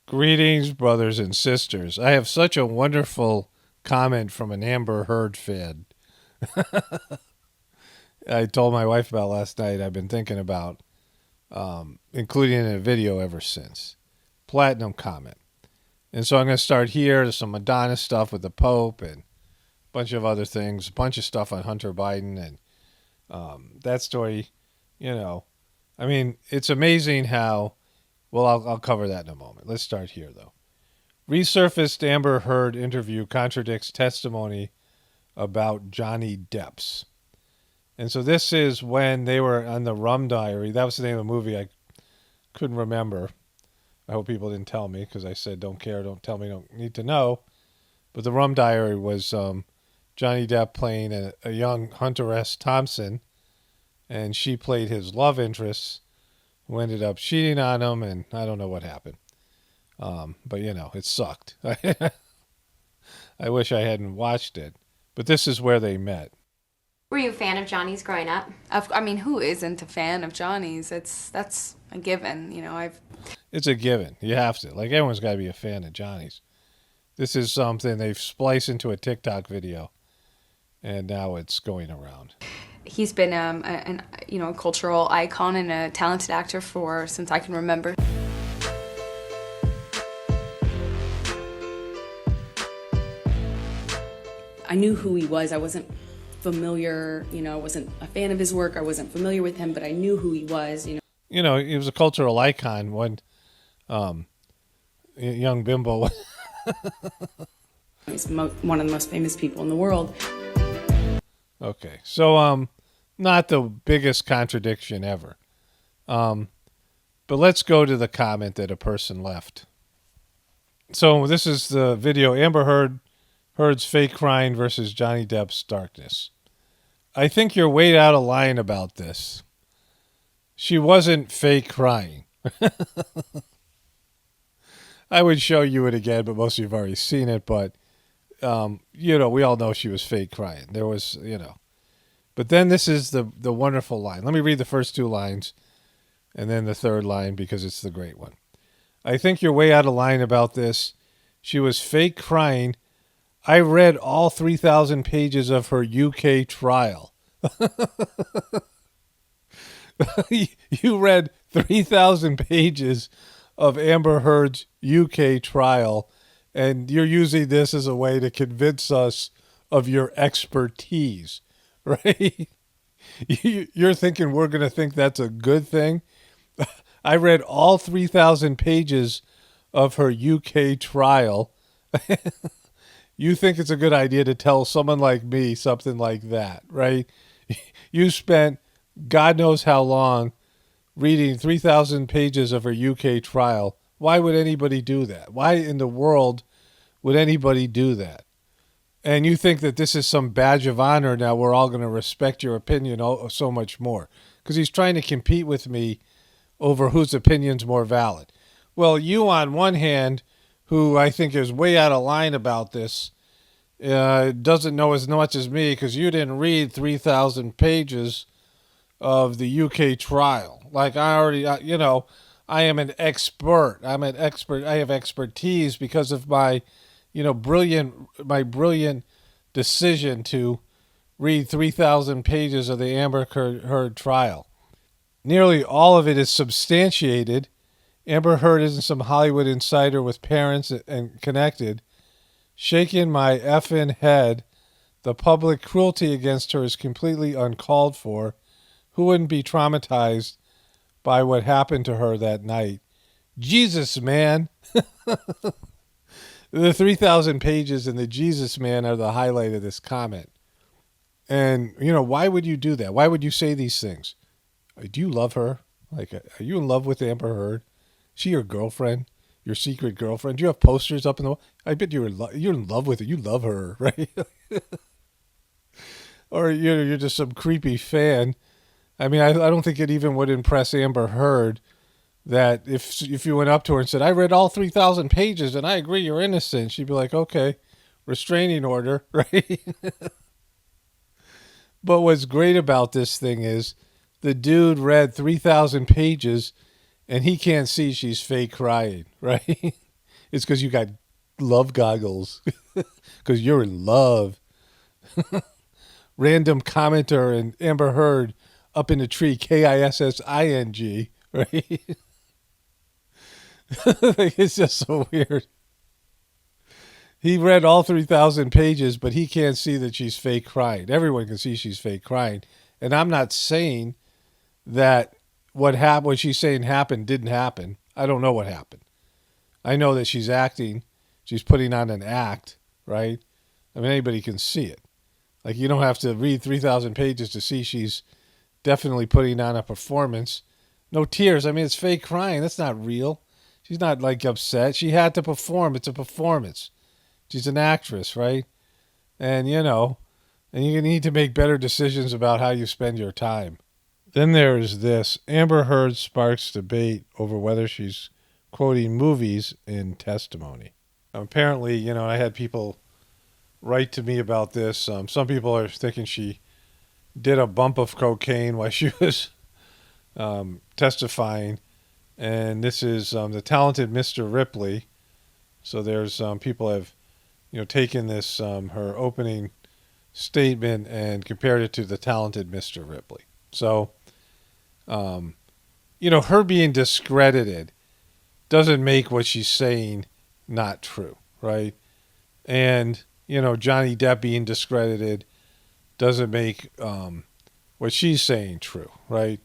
Greetings, brothers and sisters. I have such a wonderful comment from an Amber Heard fan. I told my wife about last night. I've been thinking about including it in a video ever since. Platinum comment. And so I'm going to start here. There's some Madonna stuff with the Pope and a bunch of other things, a bunch of stuff on Hunter Biden. And that story, I mean, it's amazing how, well, I'll cover that in a moment. Let's start here, though. Resurfaced Amber Heard interview contradicts testimony about Johnny Depp's. And so this is when they were on the Rum Diary. That was the name of the movie. I couldn't remember. I hope people didn't tell me because I said don't care, don't tell me, don't need to know. But the Rum Diary was Johnny Depp playing a young Hunter S. Thompson, and she played his love interest, who ended up cheating on him, and I don't know what happened. But, it sucked. I wish I hadn't watched it. But this is where they met. Were you a fan of Johnny's growing up? I mean, who isn't a fan of Johnny's? That's a given. It's a given. You have to. Like, everyone's got to be a fan of Johnny's. This is something they've spliced into a TikTok video, and now it's going around. He's been a cultural icon and a talented actor since I can remember. I knew who he was. I wasn't familiar, I wasn't a fan of his work. I wasn't familiar with him, but I knew who he was, he was a cultural icon when young bimbo. He's one of the most famous people in the world. Okay, so not the biggest contradiction ever. But let's go to the comment that a person left. So this is the video, Amber Heard's fake crying versus Johnny Depp's darkness. I think you're way out of line about this. She wasn't fake crying. I would show you it again, but most of you have already seen it. But, we all know she was fake crying. There was, But then this is the wonderful line. Let me read the first two lines and then the third line because it's the great one. I think you're way out of line about this. She was fake crying. I read all 3,000 pages of her UK trial. You read 3,000 pages of Amber Heard's UK trial, and you're using this as a way to convince us of your expertise, right? You're thinking we're going to think that's a good thing? I read all 3,000 pages of her UK trial. You think it's a good idea to tell someone like me something like that, right? You spent God knows how long reading 3,000 pages of her UK trial. Why would anybody do that? Why in the world would anybody do that? And you think that this is some badge of honor now we're all going to respect your opinion so much more. Because he's trying to compete with me over whose opinion's more valid. Well, you on one hand, who I think is way out of line about this, doesn't know as much as me because you didn't read 3,000 pages of the UK trial. Like I already, I am an expert. I'm an expert. I have expertise because of my, brilliant decision to read 3,000 pages of the Amber Heard trial. Nearly all of it is substantiated. Amber Heard isn't some Hollywood insider with parents and connected. Shaking my effing head. The public cruelty against her is completely uncalled for. Who wouldn't be traumatized by what happened to her that night? Jesus, man. The 3,000 pages and the Jesus, man, are the highlight of this comment. And, why would you do that? Why would you say these things? Do you love her? Like, are you in love with Amber Heard? Is she your girlfriend? Your secret girlfriend? Do you have posters up in the wall? I bet you're in love with her. You love her, right? Or you're just some creepy fan. I mean, I don't think it even would impress Amber Heard that if you went up to her and said, I read all 3,000 pages and I agree you're innocent, she'd be like, okay, restraining order, right? But what's great about this thing is the dude read 3,000 pages and he can't see she's fake crying, right? It's because you got love goggles. Because you're in love. Random commenter and Amber Heard up in the tree, Kissing, right? It's just so weird. He read all 3,000 pages, but he can't see that she's fake crying. Everyone can see she's fake crying. And I'm not saying that what she's saying happened didn't happen. I don't know what happened. I know that she's acting. She's putting on an act, right? I mean, anybody can see it. Like, you don't have to read 3,000 pages to see she's definitely putting on a performance. No tears. I mean, it's fake crying. That's not real. She's not, like, upset. She had to perform. It's a performance. She's an actress, right? And, and you need to make better decisions about how you spend your time. Then there's this. Amber Heard sparks debate over whether she's quoting movies in testimony. Apparently, I had people write to me about this. Some people are thinking she did a bump of cocaine while she was testifying. And this is the talented Mr. Ripley. So there's people have, taken this, her opening statement and compared it to the talented Mr. Ripley. So, her being discredited doesn't make what she's saying not true, right? And, Johnny Depp being discredited doesn't make what she's saying true, right?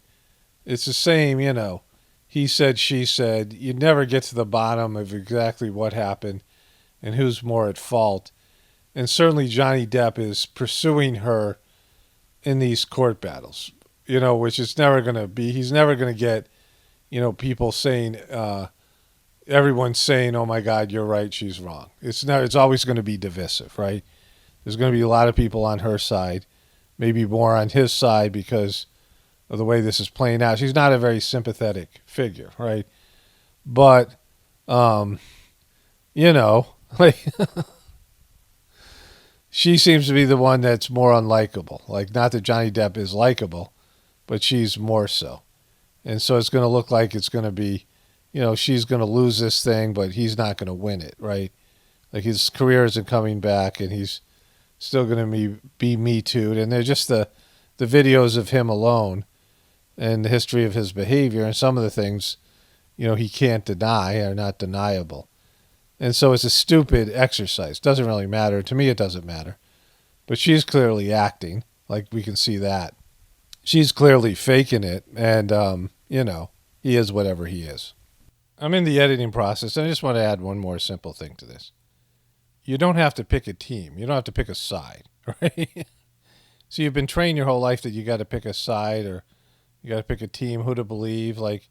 It's the same, he said, she said. You never get to the bottom of exactly what happened and who's more at fault. And certainly Johnny Depp is pursuing her in these court battles, which is never going to be, he's never going to get, people saying, everyone's saying, oh my God, you're right, she's wrong. It's always going to be divisive, right? There's going to be a lot of people on her side, maybe more on his side because of the way this is playing out. She's not a very sympathetic figure, right? But, like, she seems to be the one that's more unlikable. Like, not that Johnny Depp is likable, but she's more so. And so it's going to look like it's going to be, she's going to lose this thing, but he's not going to win it, right? Like, his career isn't coming back, and he's still going to be Me Too'd. And they're just the videos of him alone and the history of his behavior, and some of the things, he can't deny are not deniable. And so it's a stupid exercise. Doesn't really matter. To me, it doesn't matter. But she's clearly acting. Like, we can see that. She's clearly faking it. And, he is whatever he is. I'm in the editing process, and I just want to add one more simple thing to this. You don't have to pick a team. You don't have to pick a side, right? So you've been trained your whole life that you got to pick a side or you got to pick a team, who to believe. Like,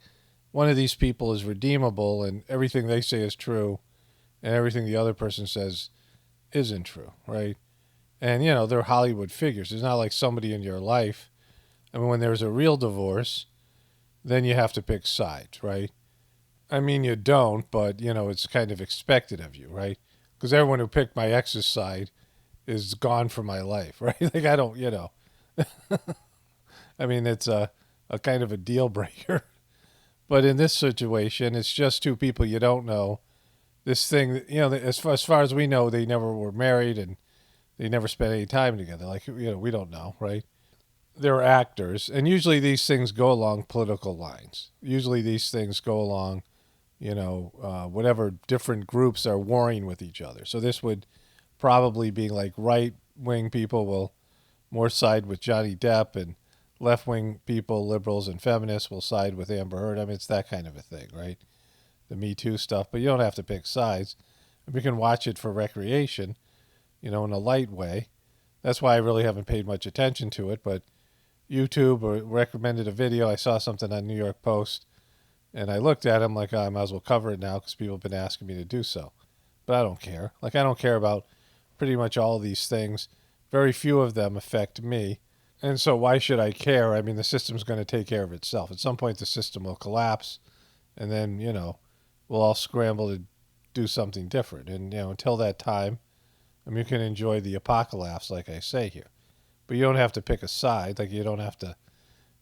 one of these people is redeemable, and everything they say is true. And everything the other person says isn't true, right? And, they're Hollywood figures. It's not like somebody in your life. I mean, when there's a real divorce, then you have to pick sides, right? I mean, you don't, but, it's kind of expected of you, right? Because everyone who picked my ex's side is gone from my life, right? Like, I don't, I mean, it's a kind of a deal breaker. But in this situation, it's just two people you don't know. This thing, as far as we know, they never were married and they never spent any time together. Like, we don't know, right? They're actors. And usually these things go along political lines. Usually these things go along, whatever different groups are warring with each other. So this would probably be like right-wing people will more side with Johnny Depp and left-wing people, liberals and feminists, will side with Amber Heard. I mean, it's that kind of a thing, right? The Me Too stuff, but you don't have to pick sides. We can watch it for recreation, in a light way. That's why I really haven't paid much attention to it, but YouTube recommended a video. I saw something on New York Post, and I looked at it. I'm like, oh, I might as well cover it now because people have been asking me to do so. But I don't care. Like, I don't care about pretty much all of these things. Very few of them affect me. And so why should I care? I mean, the system's going to take care of itself. At some point, the system will collapse, and then, we'll all scramble to do something different. And, until that time, you can enjoy the apocalaughs, like I say here. But you don't have to pick a side. Like, you don't have to,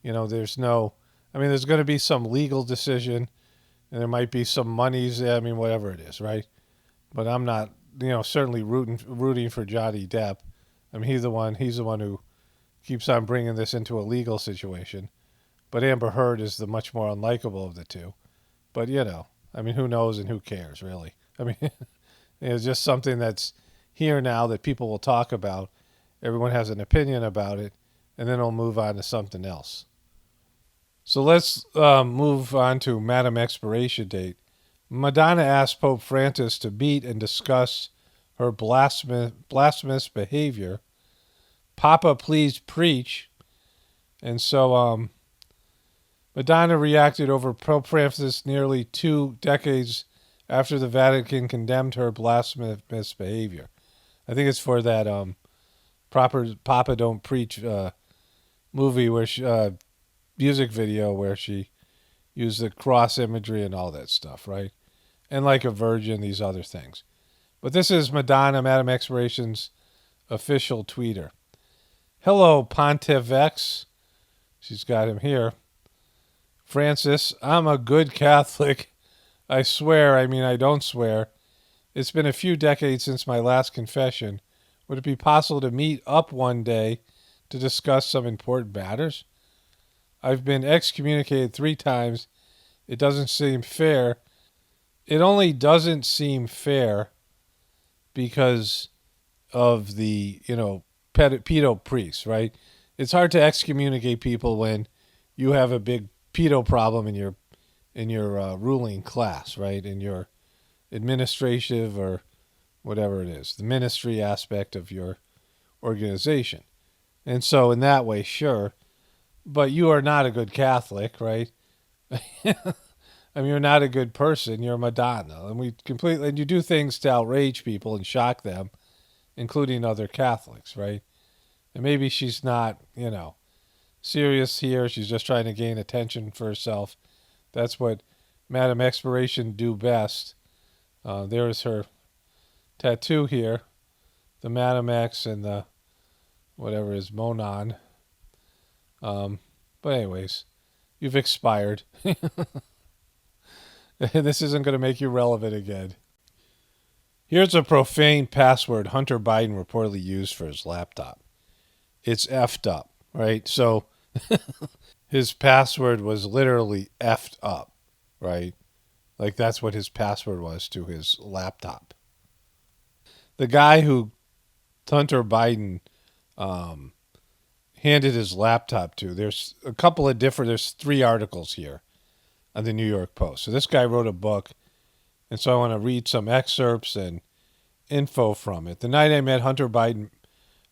there's going to be some legal decision. And there might be some monies, I mean, whatever it is, right? But I'm not, certainly rooting for Johnny Depp. I mean, he's the one who keeps on bringing this into a legal situation. But Amber Heard is the much more unlikable of the two. But, I mean, who knows and who cares, really? I mean, it's just something that's here now that people will talk about. Everyone has an opinion about it, and then it'll move on to something else. So let's move on to Madam Expiration Date. Madonna asked Pope Francis to meet and discuss her blasphemous behavior. Papa, please preach. And so Madonna reacted over Pope Francis nearly 2 decades after the Vatican condemned her blasphemous behavior. I think it's for that Papa Don't Preach movie where music video where she used the cross imagery and all that stuff, right? And like a virgin, these other things. But this is Madonna, Madam Expiration's official tweeter. Hello, Pontifex. She's got him here. Francis, I'm a good Catholic. I swear, I don't swear. It's been a few decades since my last confession. Would it be possible to meet up one day to discuss some important matters? I've been excommunicated 3 times. It doesn't seem fair. It only doesn't seem fair because of the, pedo priests, right? It's hard to excommunicate people when you have a big pedo problem in your ruling class, right? In your administrative or whatever it is, the ministry aspect of your organization. And so in that way, sure. But you are not a good Catholic, right? You're not a good person. You're Madonna. And you do things to outrage people and shock them, including other Catholics, right? And maybe she's not, serious here. She's just trying to gain attention for herself. That's what Madam Expiration do best. There's her tattoo here. The Madam X and the whatever is Monon. But anyways, you've expired. This isn't going to make you relevant again. Here's a profane password Hunter Biden reportedly used for his laptop. It's effed up, right? So his password was literally effed up, right? Like that's what his password was to his laptop. The guy who Hunter Biden handed his laptop to, there's there's 3 articles here on the New York Post. So this guy wrote a book, and so I want to read some excerpts and info from it. The night I met Hunter Biden,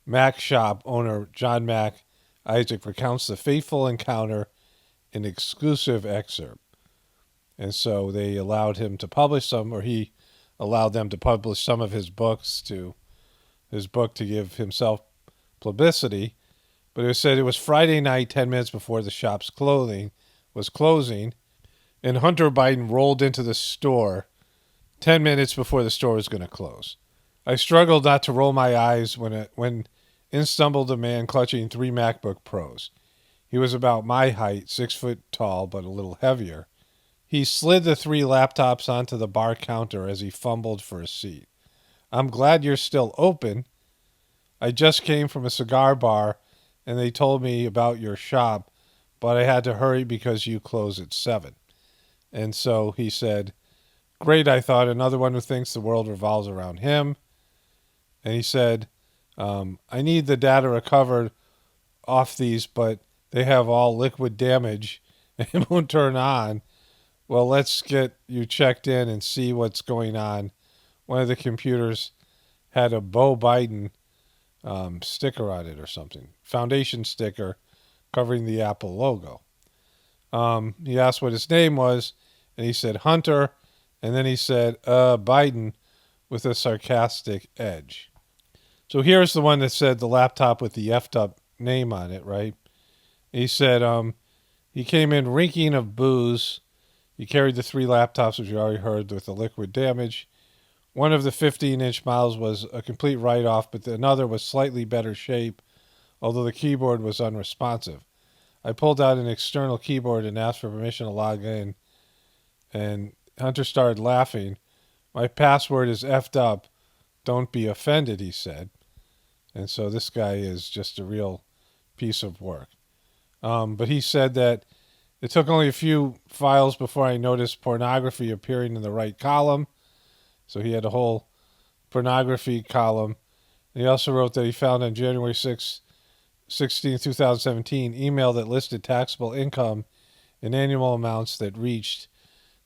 Mac shop owner John Mac Isaac recounts the fateful encounter in exclusive excerpt. And so they allowed him to publish some, or he allowed them to publish some of his book to give himself publicity. But it said it was Friday night, 10 minutes before the shop's was closing, and Hunter Biden rolled into the store 10 minutes before the store was going to close. I struggled not to roll my eyes when in stumbled a man clutching 3 MacBook Pros. He was about my height, 6 foot tall, but a little heavier. He slid the 3 laptops onto the bar counter as he fumbled for a seat. I'm glad you're still open. I just came from a cigar bar and they told me about your shop, but I had to hurry because you close at 7. And so he said, great, I thought, another one who thinks the world revolves around him. And he said, I need the data recovered off these, but they have all liquid damage and it won't turn on. Well, let's get you checked in and see what's going on. One of the computers had a Beau Biden sticker on it or something. Foundation sticker covering the Apple logo. He asked what his name was, and he said Hunter, and then he said Biden with a sarcastic edge. So here's the one that said the laptop with the effed up name on it, right? He said he came in reeking of booze. He carried the 3 laptops, which you already heard, with the liquid damage. One of the 15-inch models was a complete write-off, but another was slightly better shape, although the keyboard was unresponsive. I pulled out an external keyboard and asked for permission to log in, And Hunter started laughing. My password is effed up. Don't be offended, he said. And so this guy is just a real piece of work. But he said that it took only a few files before I noticed pornography appearing in the right column. So he had a whole pornography column. And he also wrote that he found on January 16, 2017, email that listed taxable income in annual amounts that reached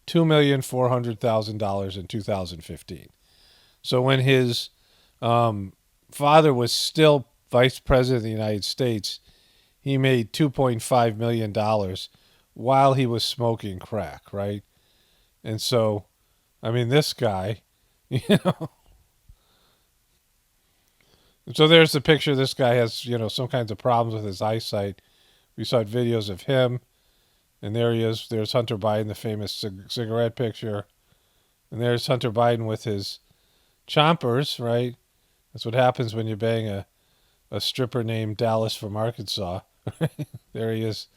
$2,400,000 in 2015. So when his father was still vice president of the United States, he made $2.5 million while he was smoking crack, right? And so, I mean, this guy, you know. So there's the picture. This guy has, some kinds of problems with his eyesight. We saw videos of him. And there he is. There's Hunter Biden, the famous cigarette picture. And there's Hunter Biden with his chompers, right? That's what happens when you bang a stripper named Dallas from Arkansas. There he is,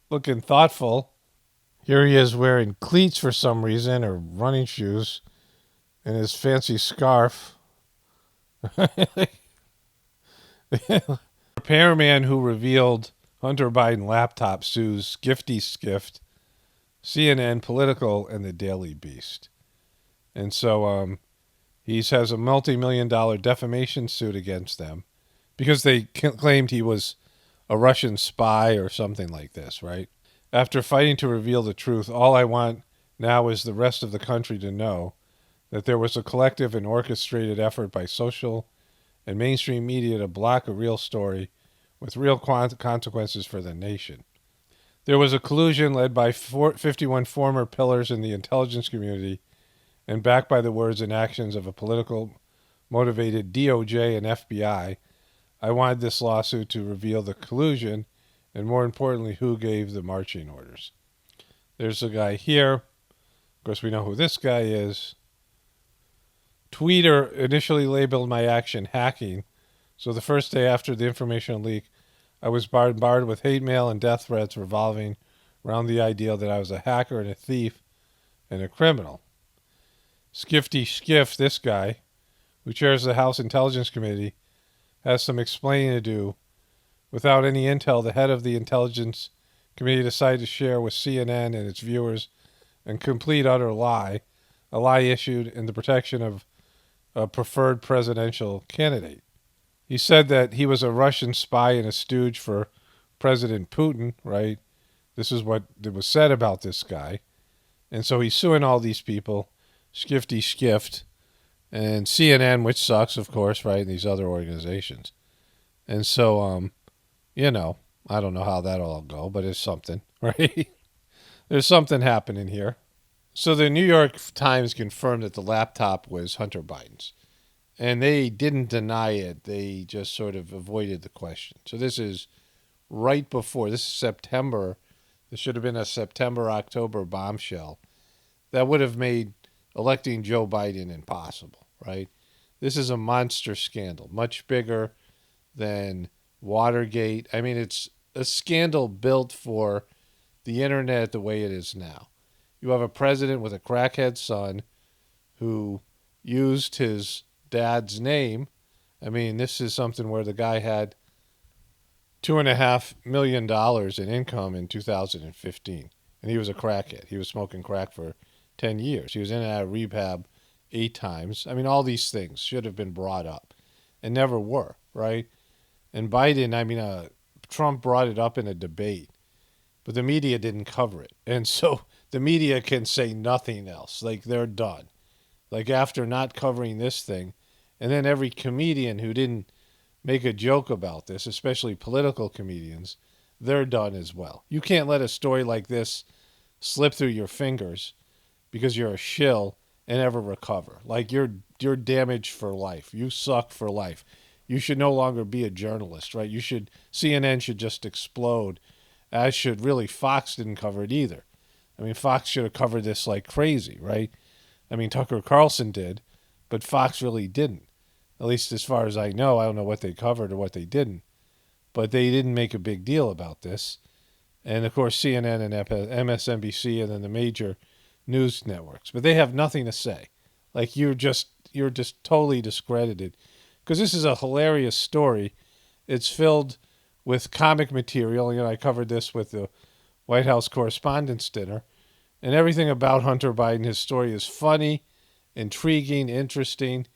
looking thoughtful. Here he is wearing cleats for some reason, or running shoes, and his fancy scarf. The repairman who revealed Hunter Biden laptop sues Gifty Skift, CNN, Political, and the Daily Beast. And so he has a multi-million-dollar defamation suit against them because they claimed he was a Russian spy or something like this, right? After fighting to reveal the truth, all I want now is the rest of the country to know that there was a collective and orchestrated effort by social and mainstream media to block a real story with real consequences for the nation. There was a collusion led by 51 former pillars in the intelligence community and backed by the words and actions of a political motivated DOJ and FBI. I wanted this lawsuit to reveal the collusion and, more importantly, who gave the marching orders. There's a guy here. Of course, we know who this guy is. Twitter initially labeled my action hacking, so the first day after the information leak, I was bombarded with hate mail and death threats revolving around the idea that I was a hacker and a thief and a criminal. Skifty Skiff, this guy, who chairs the House Intelligence Committee, has some explaining to do. Without any intel, the head of the Intelligence Committee decided to share with CNN and its viewers a complete utter lie, a lie issued in the protection of a preferred presidential candidate. He said that he was a Russian spy and a stooge for President Putin, right? This is what was said about this guy. And so he's suing all these people, Skifty Skift, and CNN, which sucks, of course, right, and these other organizations. And so, I don't know how that'll all go, but it's something, right? There's something happening here. So the New York Times confirmed that the laptop was Hunter Biden's. And they didn't deny it. They just sort of avoided the question. So this is right before. This is September. This should have been a September-October bombshell. That would have made electing Joe Biden impossible, right? This is a monster scandal, much bigger than Watergate. I mean, it's a scandal built for the internet the way it is now. You have a president with a crackhead son who used his dad's name. I mean, this is something where the guy had $2.5 million in income in 2015, and he was a crackhead. He was smoking crack for 10 years. He was in and out of rehab 8 times. I mean, all these things should have been brought up and never were, right? And Biden, Trump brought it up in a debate, but the media didn't cover it. And so the media can say nothing else. Like, they're done. Like, after not covering this thing, and then every comedian who didn't make a joke about this, especially political comedians, they're done as well. You can't let a story like this slip through your fingers because you're a shill and ever recover. Like, you're damaged for life. You suck for life. You should no longer be a journalist, right? CNN should just explode, as should really Fox. Didn't cover it either. I mean, Fox should have covered this like crazy, right? I mean, Tucker Carlson did, but Fox really didn't. At least as far as I know. I don't know what they covered or what they didn't. But they didn't make a big deal about this. And, of course, CNN and MSNBC and then the major news networks, but they have nothing to say. Like you're just totally discredited because this is a hilarious story. It's filled with comic material. You know, I covered this with the White House Correspondents' Dinner, and everything about Hunter Biden, his story is funny, intriguing, interesting,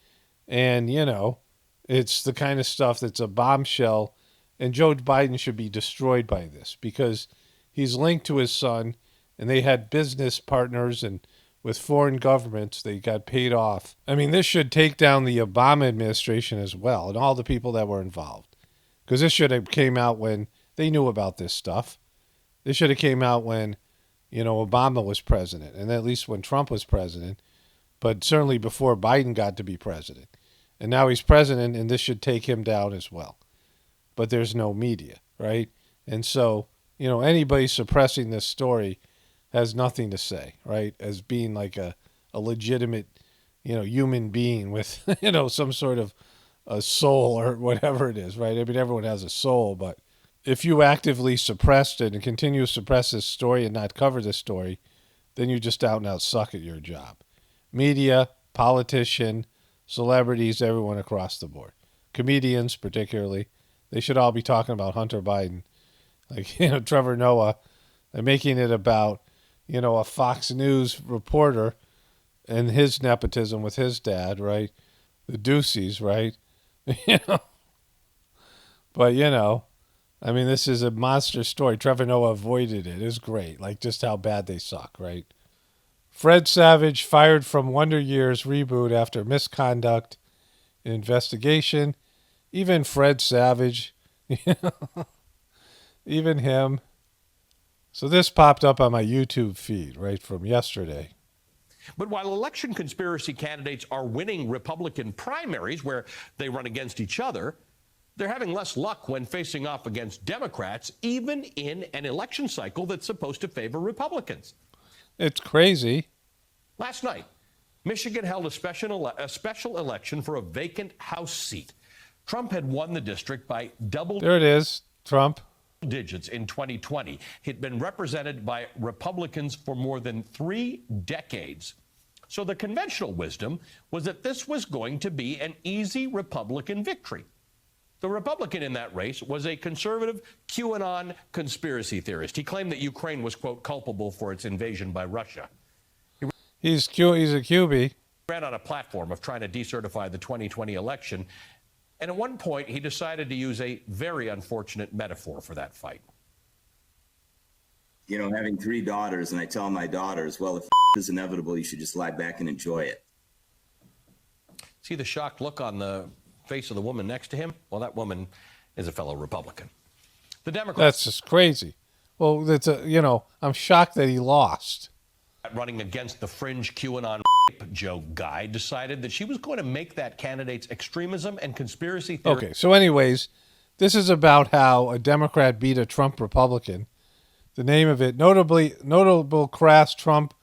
and, you know, it's the kind of stuff that's a bombshell, and Joe Biden should be destroyed by this because he's linked to his son, and they had business partners, and with foreign governments, they got paid off. I mean, this should take down the Obama administration as well and all the people that were involved because this should have came out when they knew about this stuff. This should have came out when, you know, Obama was president, and at least when Trump was president, but certainly before Biden got to be president. And now he's president, and this should take him down as well. But there's no media, right? And so, you know, anybody suppressing this story has nothing to say, right? As being like a legitimate, you know, human being with, you know, some sort of a soul or whatever it is, right? I mean, everyone has a soul, but if you actively suppressed it and continue to suppress this story and not cover this story, then you just out and out suck at your job. Media, politician, celebrities, everyone across the board. Comedians particularly, they should all be talking about Hunter Biden. Like, you know, Trevor Noah, and making it about, you know, a Fox News reporter and his nepotism with his dad, right? The Duceys, right? You know. But, you know, I mean, this is a monster story. Trevor Noah avoided it. It was great. Like, just how bad they suck, right? Fred Savage fired from Wonder Years reboot after misconduct investigation. Even Fred Savage, you know, even him. So this popped up on my YouTube feed right from yesterday. But while election conspiracy candidates are winning Republican primaries where they run against each other, they're having less luck when facing off against Democrats, even in an election cycle that's supposed to favor Republicans. It's crazy. Last night, Michigan held a special election for a vacant House seat. Trump had won the district by double There it is, Trump. digits in 2020. He'd been represented by Republicans for more than 3 decades. So the conventional wisdom was that this was going to be an easy Republican victory. The Republican in that race was a conservative QAnon conspiracy theorist. He claimed that Ukraine was, quote, culpable for its invasion by Russia. He's a QB. Ran on a platform of trying to decertify the 2020 election. And at one point, he decided to use a very unfortunate metaphor for that fight. You know, having 3 daughters, and I tell my daughters, well, if is inevitable, you should just lie back and enjoy it. See the shocked look on the face of the woman next to him? Well, that woman is a fellow Republican. The Democrats... That's just crazy. Well, that's you know, I'm shocked that he lost. Running against the fringe QAnon joke guy decided that she was going to make that candidate's extremism and conspiracy theory. Okay, so anyways, this is about how a Democrat beat a Trump Republican. The name of it, notable crass Trump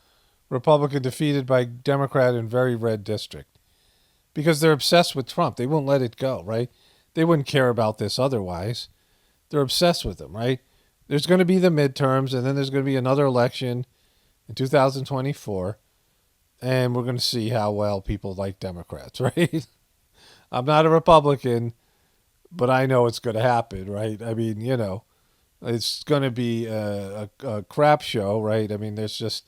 Republican defeated by Democrat in very red district. Because they're obsessed with Trump. They won't let it go, right? They wouldn't care about this otherwise. They're obsessed with him, right? There's going to be the midterms, and then there's going to be another election in 2024, and we're going to see how well people like Democrats, right? I'm not a Republican, but I know it's going to happen, right? I mean, you know, it's going to be a crap show, right? I mean, there's just,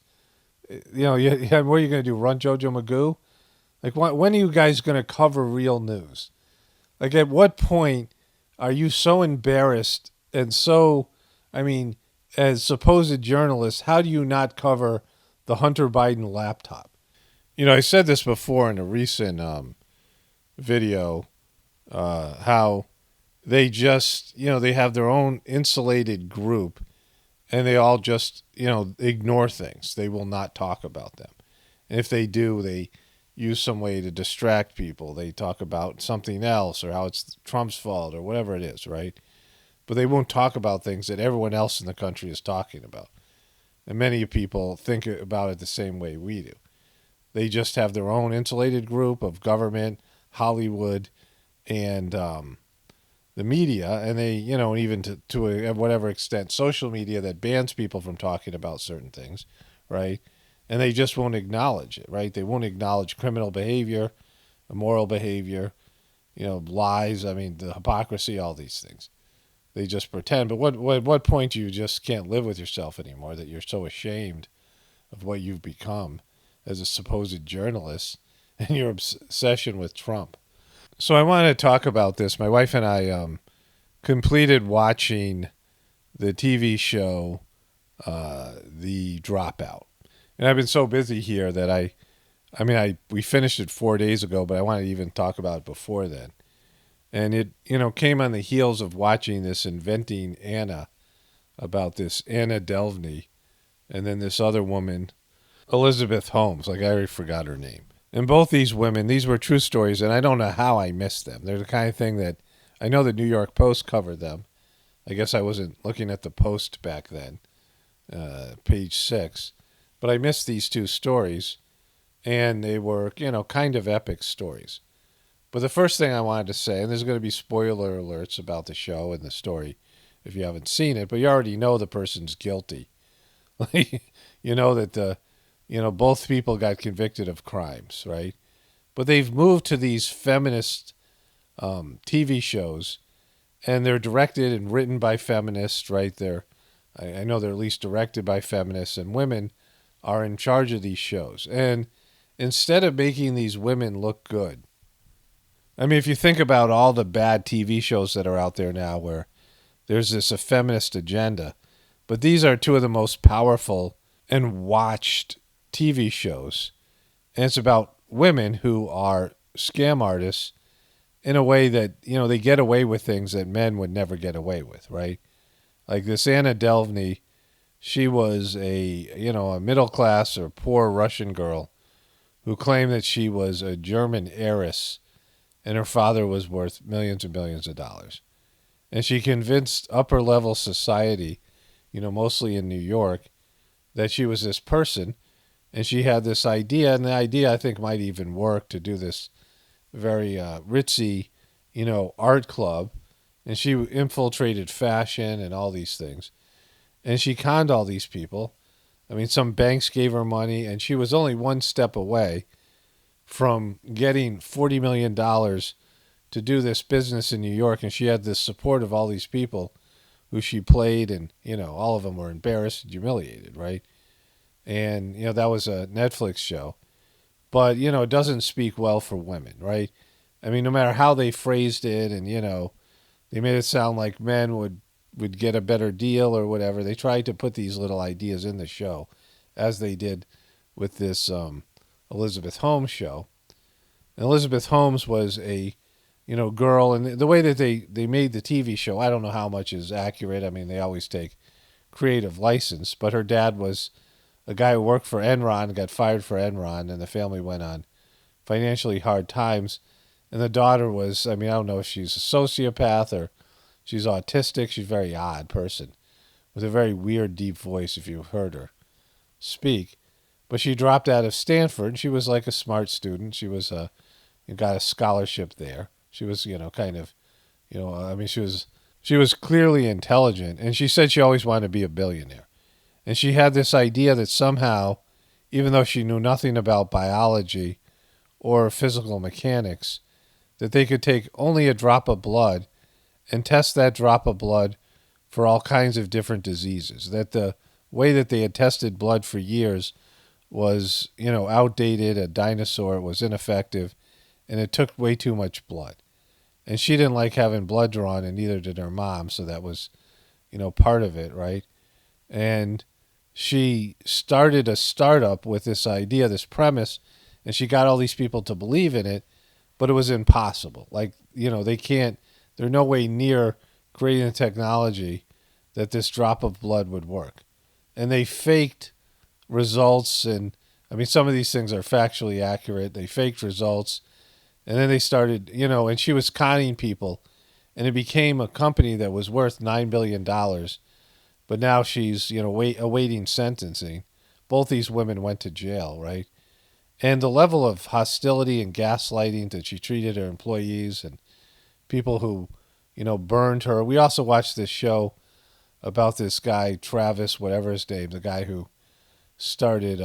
you know, what are you going to do, run Jojo Magoo? Like, when are you guys going to cover real news? Like, at what point are you so embarrassed and so, I mean, as supposed journalists, how do you not cover the Hunter Biden laptop? You know, I said this before in a recent video, how they just, you know, they have their own insulated group and they all just, you know, ignore things. They will not talk about them. And if they do, they use some way to distract people. They talk about something else or how it's Trump's fault or whatever it is, right? But they won't talk about things that everyone else in the country is talking about. And many people think about it the same way we do. They just have their own insulated group of government, Hollywood, and the media, and they, you know, even to whatever extent, social media that bans people from talking about certain things, right? and they just won't acknowledge it, right? They won't acknowledge criminal behavior, immoral behavior, lies. I mean, the hypocrisy, all these things. They just pretend. But what point you just can't live with yourself anymore, that you're so ashamed of what you've become as a supposed journalist and your obsession with Trump. So I want to talk about this. My wife and I completed watching the TV show The Dropout. And I've been so busy here that we finished it 4 days ago, but I wanted to even talk about it before then. And it, came on the heels of watching this Inventing Anna, about this Anna Delvey, and then this other woman, Elizabeth Holmes. Like, I already forgot her name. And both these women, these were true stories, and I don't know how I missed them. They're the kind of thing that I know the New York Post covered them. I guess I wasn't looking at the Post back then, page 6. But I missed these two stories, and they were, kind of epic stories. But the first thing I wanted to say, and there's going to be spoiler alerts about the show and the story if you haven't seen it, but you already know the person's guilty. You know that both people got convicted of crimes, right? But they've moved to these feminist TV shows, and they're directed and written by feminists, right? I know they're at least directed by feminists, and women are in charge of these shows. And instead of making these women look good, I mean, if you think about all the bad TV shows that are out there now where there's a feminist agenda, but these are two of the most powerful and watched TV shows. And it's about women who are scam artists in a way that, they get away with things that men would never get away with, right? Like this Anna Delvey, she was a middle class or poor Russian girl who claimed that she was a German heiress and her father was worth millions and millions of dollars. And she convinced upper level society, mostly in New York, that she was this person, and she had this idea, and the idea I think might even work, to do this very ritzy, art club, and she infiltrated fashion and all these things. And she conned all these people. I mean, some banks gave her money, and she was only one step away from getting $40 million to do this business in New York, and she had the support of all these people who she played, and, all of them were embarrassed and humiliated, right? And, that was a Netflix show. But, it doesn't speak well for women, right? I mean, no matter how they phrased it and, they made it sound like men would get a better deal or whatever. They tried to put these little ideas in the show, as they did with this Elizabeth Holmes show. And Elizabeth Holmes was a, girl, and the way that they made the TV show, I don't know how much is accurate. I mean, they always take creative license, but her dad was a guy who worked for Enron, got fired for Enron, and the family went on financially hard times. And the daughter was, I don't know if she's a sociopath or she's autistic. She's a very odd person with a very weird, deep voice if you've heard her speak. But she dropped out of Stanford. She was like a smart student. She was got a scholarship there. She was, she was clearly intelligent. And she said she always wanted to be a billionaire. And she had this idea that somehow, even though she knew nothing about biology or physical mechanics, that they could take only a drop of blood and test that drop of blood for all kinds of different diseases. That the way that they had tested blood for years was, outdated, a dinosaur, it was ineffective, and it took way too much blood. And she didn't like having blood drawn, and neither did her mom, so that was, part of it, right? And she started a startup with this idea, this premise, and she got all these people to believe in it, but it was impossible. Like, they're no way near creating a technology that this drop of blood would work. And they faked results, and some of these things are factually accurate. They faked results, and then they started, and she was conning people, and it became a company that was worth $9 billion. But now she's, awaiting sentencing. Both these women went to jail, right? And the level of hostility and gaslighting that she treated her employees and people who, burned her. We also watched this show about this guy, Travis, whatever his name, the guy who started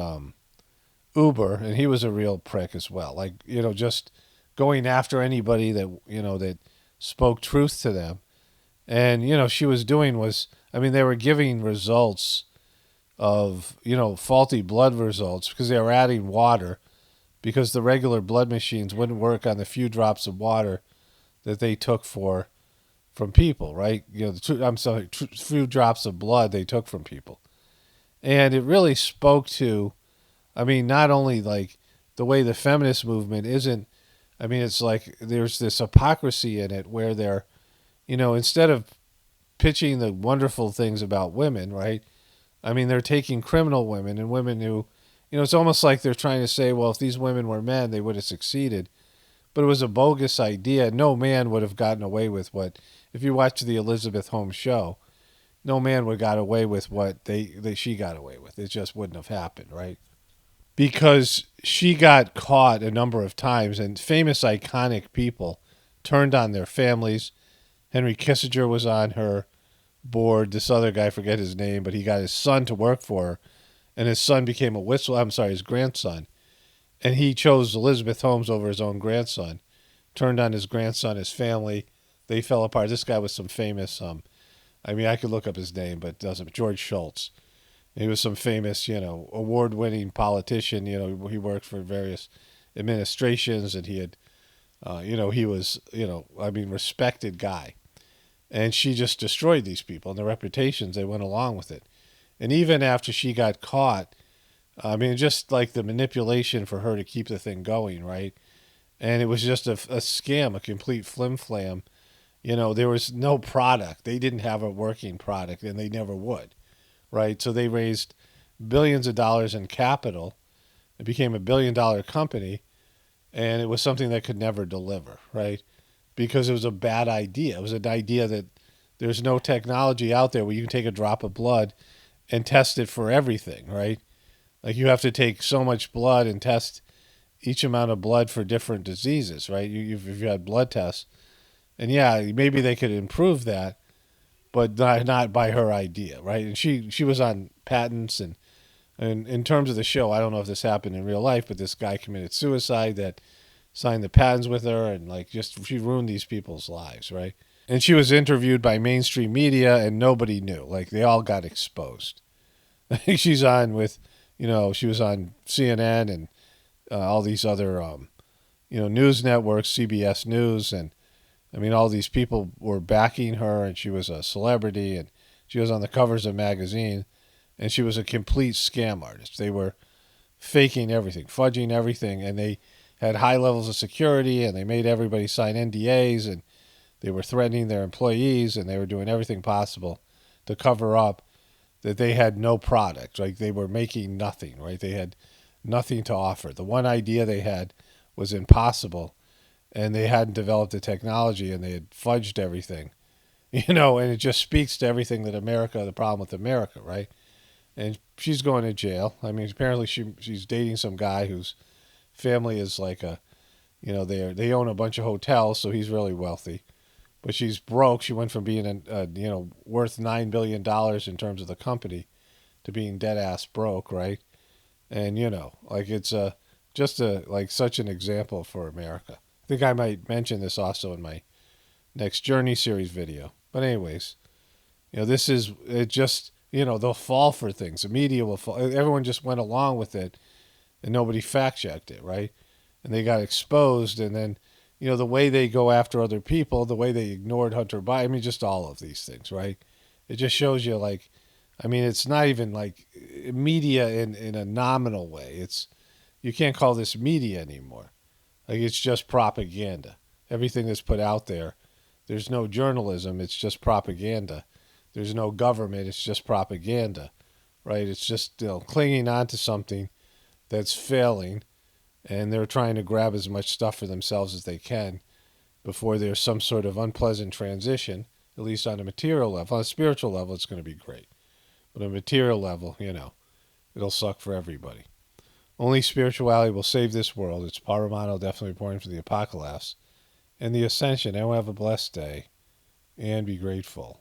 Uber, and he was a real prick as well. Like, just going after anybody that, that spoke truth to them. And, she was doing was, they were giving results of, faulty blood results because they were adding water because the regular blood machines wouldn't work on the few drops of water that they took from people, right? Few drops of blood they took from people. And it really spoke to, not only like the way the feminist movement isn't, it's like there's this hypocrisy in it where they're, instead of pitching the wonderful things about women, right? They're taking criminal women and women who, it's almost like they're trying to say, well, if these women were men, they would have succeeded. But it was a bogus idea. No man would have gotten away with what, if you watch the Elizabeth Holmes show, no man would have got away with what she got away with. It just wouldn't have happened, right? Because she got caught a number of times, and famous, iconic people turned on their families. Henry Kissinger was on her board. This other guy, I forget his name, but he got his son to work for her, and his son became his grandson. And he chose Elizabeth Holmes over his own grandson, turned on his grandson, his family. They fell apart. This guy was some famous, I could look up his name, but it doesn't. George Shultz. He was some famous, award-winning politician. He worked for various administrations, and he had, he was, respected guy. And she just destroyed these people and their reputations. They went along with it. And even after she got caught, just like the manipulation for her to keep the thing going, right? And it was just a scam, a complete flim-flam. There was no product. They didn't have a working product, and they never would, right? So they raised billions of dollars in capital. It became a billion-dollar company, and it was something that could never deliver, right? Because it was a bad idea. It was an idea that there's no technology out there where you can take a drop of blood and test it for everything, right? Like you have to take so much blood and test each amount of blood for different diseases, right? If you had blood tests. And yeah, maybe they could improve that, but not by her idea, right? And she was on patents, and in terms of the show, I don't know if this happened in real life, but this guy committed suicide that signed the patents with her, and she ruined these people's lives, right? And she was interviewed by mainstream media, and nobody knew. Like they all got exposed. I think she's on with, she was on CNN and all these other, news networks, CBS News, and all these people were backing her, and she was a celebrity, and she was on the covers of magazines, and she was a complete scam artist. They were faking everything, fudging everything, and they had high levels of security, and they made everybody sign NDAs, and they were threatening their employees, and they were doing everything possible to cover up that they had no product. Like they were making nothing, right? They had nothing to offer. The one idea they had was impossible, and they hadn't developed the technology, and they had fudged everything, and it just speaks to everything that the problem with America, right? And she's going to jail. Apparently she's dating some guy whose family is like they own a bunch of hotels, so he's really wealthy. But she's broke. She went from being worth $9 billion in terms of the company to being dead ass broke, right? And it's such an example for America. I think I might mention this also in my next Journey series video. But anyways, this is it. Just they'll fall for things. The media will fall. Everyone just went along with it, and nobody fact checked it, right? And they got exposed, and then. The way they go after other people, the way they ignored Hunter Biden, just all of these things, right? It just shows you, it's not even like media in a nominal way. You can't call this media anymore. It's just propaganda. Everything that's put out there, there's no journalism, it's just propaganda. There's no government, it's just propaganda, right? It's just clinging on to something that's failing. And they're trying to grab as much stuff for themselves as they can before there's some sort of unpleasant transition, at least on a material level. On a spiritual level, it's going to be great. But on a material level, it'll suck for everybody. Only spirituality will save this world. It's paramount, definitely important for the apocalypse and the ascension. Everyone have a blessed day and be grateful.